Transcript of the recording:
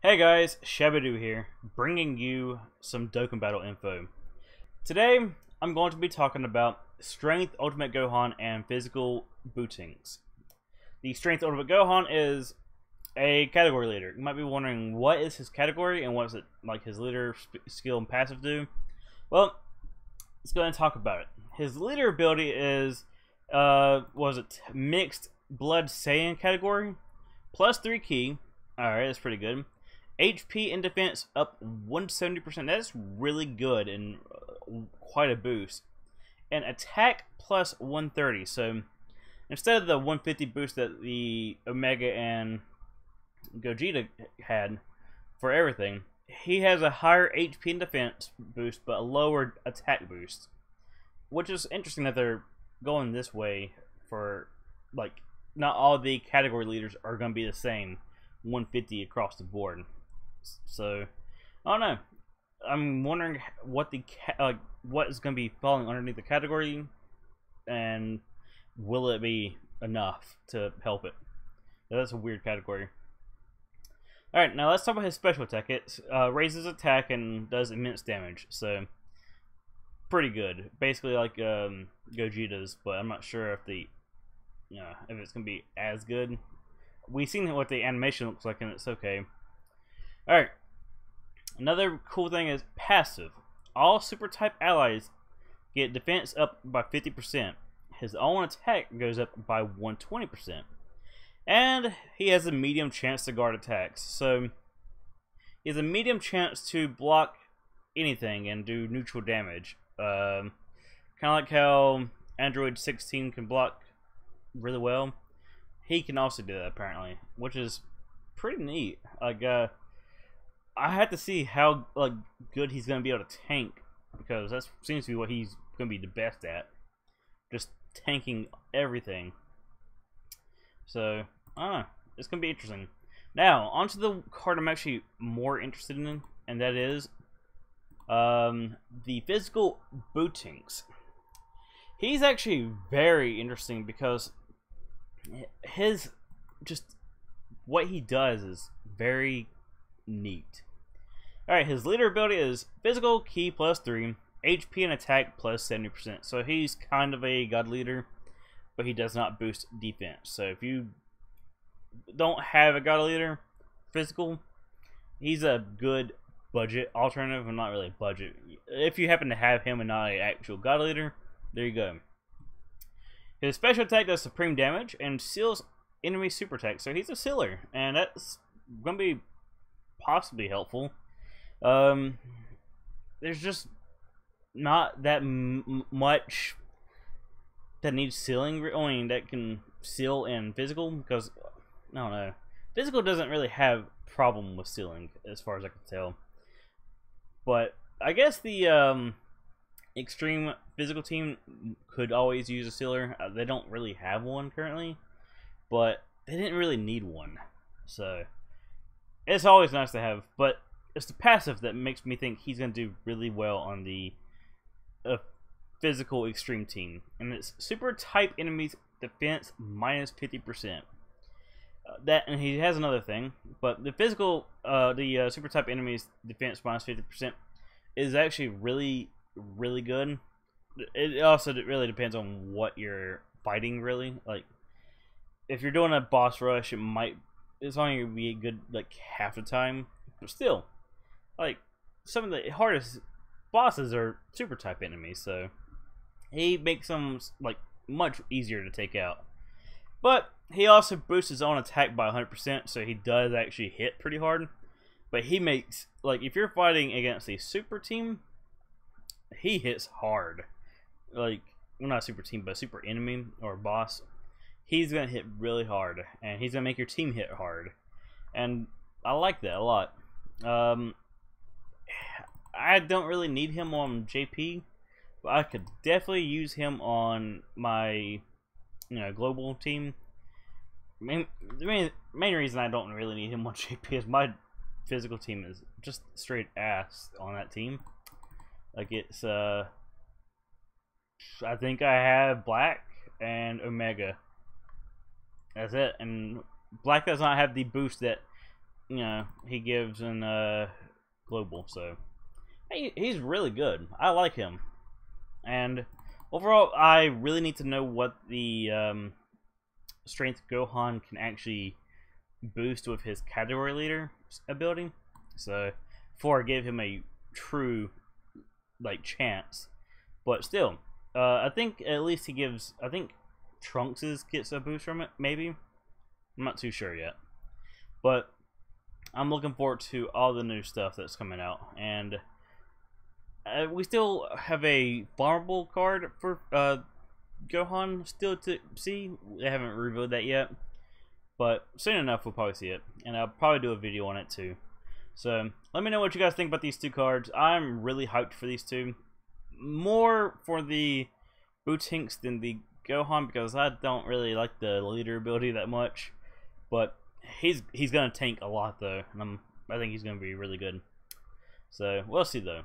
Hey guys, Shabadoo here, bringing you some Dokkan Battle info. Today, I'm going to be talking about Strength Ultimate Gohan and Physical BuuTenks. The Strength Ultimate Gohan is a category leader. You might be wondering, what is his category and what is it like his leader skill and passive do? Well, let's go ahead and talk about it. His leader ability is, mixed blood Saiyan category, +3 ki. Alright, that's pretty good. HP and defense up 170%. That's really good and quite a boost. And attack plus 130. So instead of the 150 boost that the Omega and Gogeta had for everything, he has a higher HP and defense boost but a lower attack boost. Which is interesting that they're going this way for, like, not all the category leaders are going to be the same 150 across the board. So I don't know. I'm wondering what the what is going to be falling underneath the category, and will it be enough to help it? That's a weird category. All right, now let's talk about his special attack. It raises attack and does immense damage. So pretty good. Basically like Gogeta's, but I'm not sure if if it's gonna be as good. We've seen what the animation looks like, and it's okay. Alright, another cool thing is passive. All super type allies get defense up by 50%. His own attack goes up by 120%. And he has a medium chance to guard attacks. So he has a medium chance to block anything and do neutral damage. Kind of like how Android 16 can block really well. He can also do that apparently, which is pretty neat. Like, I have to see how good he's gonna be able to tank, because that seems to be what he's gonna be the best at, just tanking everything. So I don't know, it's gonna be interesting. Now onto the card I'm actually more interested in, and that is the Physical BuuTenks. He's actually very interesting because his what he does is very neat. Alright, his leader ability is Physical Ki+3, HP and attack plus 70%. So he's kind of a god leader, but he does not boost defense. So if you don't have a god leader physical, he's a good budget alternative. Well, not really budget. If you happen to have him and not an actual god leader, there you go. His special attack does supreme damage and seals enemy super attack. So he's a sealer, and that's gonna be possibly helpful. There's just not that much that needs sealing. I mean, that can seal in physical, because I don't know, physical doesn't really have problem with sealing as far as I can tell. But I guess the extreme physical team could always use a sealer. They don't really have one currently, but they didn't really need one, so it's always nice to have. But it's the passive that makes me think he's going to do really well on the physical extreme team. And it's super type enemies defense minus 50%. And he has another thing, but the physical, super type enemies defense minus 50% is actually really, really good. It also really depends on what you're fighting, really. Like, if you're doing a boss rush, it's only going to be good like half the time, but still, like, some of the hardest bosses are super type enemies, so he makes them like much easier to take out. But he also boosts his own attack by 100%, so he does actually hit pretty hard. But he makes, like, if you're fighting against a super team, he hits hard. Like, well, not super team, but super enemy or boss, he's gonna hit really hard, and he's gonna make your team hit hard, and I like that a lot. I don't really need him on JP, but I could definitely use him on my global team. The main reason I don't really need him on JP is my physical team is just straight ass on that team. Like, it's I think I have Black and Omega. That's it. And Black does not have the boost that you know, he gives in global. So he's really good. I like him. And overall, I really need to know what the strength Gohan can actually boost with his category leader ability. So before I give him a true chance, but still, I think at least he gives. I think Trunks' gets a boost from it. Maybe, I'm not too sure yet, but I'm looking forward to all the new stuff that's coming out, and we still have a farmable card for Gohan still to see. They haven't revealed that yet, but soon enough we'll probably see it, and I'll probably do a video on it too. So let me know what you guys think about these two cards. I'm really hyped for these two, more for the BuuTenks than the Gohan, because I don't really like the leader ability that much, but he's gonna tank a lot though, and I think he's gonna be really good. So we'll see though.